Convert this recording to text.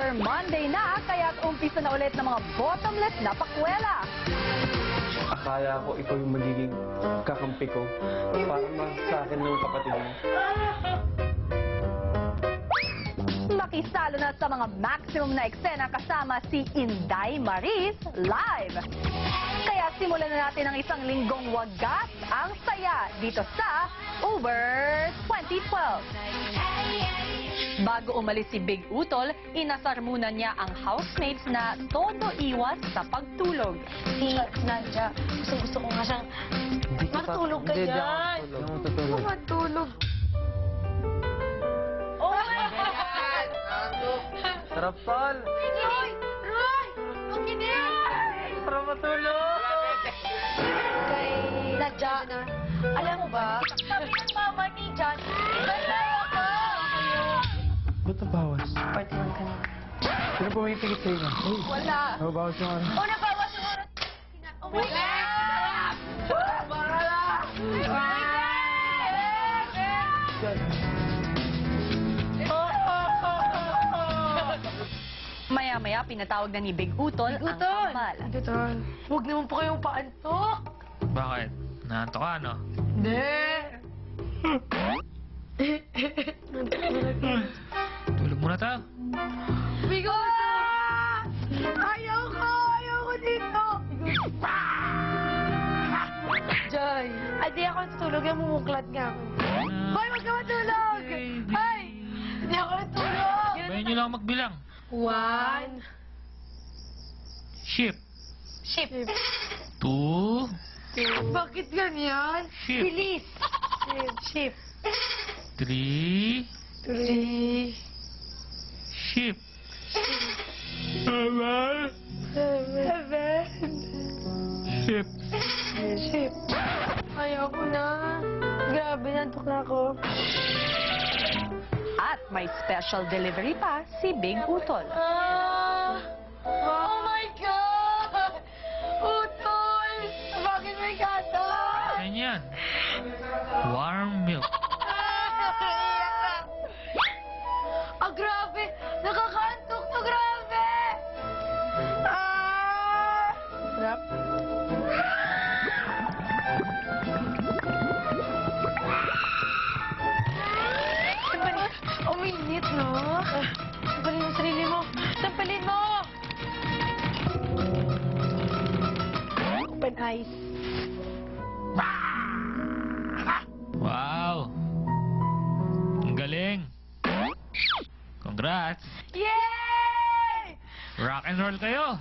Easter Monday na, kaya't umpisa na ulit ng mga bottomless na pakwela. Akala ko ikaw yung magiging kakampi ko. Parang sa akin ng kapatid mo. Makisalo na sa mga maximum na eksena kasama si Inday Maris live. Kaya simulan na natin ang isang linggong wagas ang saya dito sa Uber 2012. Bago umalis si Big Utol, inasar muna niya ang housemates na todo iwas sa pagtulog. Si Nadia, gusto ko nga siyang matulog ka dyan. Matulog. Oh my God! Sarap, Tol! Roy! Roy! Okay na yan! Sarap matulog! Kay Nadia, alam mo ba? Sabi ng mama ni John, galaw ako! Ba't nabawas? Party lang ka na. Sino pumipigit sa'yo na? Wala. Nabawas yung ano? Oh, nabawas yung oras. Oh my God! Bakala! Maya-maya, pinatawag na ni Big Utol ang kambal. Utol, huwag naman po kayong paantok. Bakit? Naantok ka, no? Hindi. Tulog muna tayo. Bigo! Ayaw ko dito. Joy, di ako natutulog. Mumuklat nga ako. Hoy, wag ka matulog! Hoy! Hindi ako natulog! Bayan nyo lang magbilang. 1. Ship. Ship. 2. Bakit ganyan? Ship. Bilis. Ship. 3. 3. Ship. 7. Ship. Ship. Ayoko na. Grabe, nantok na ako. At may special delivery pa si Big Utol. Oh my God! Utol! Bakit may gata? Ayan yan. Warm milk. Ah, grabe! Nakakaantok to, grabe! Sarap. Uminit, no? Sampalin mo sarili mo! Sampalin mo! Open eyes. Wow. Ang galing. Congrats. Yay! Rock and roll kayo.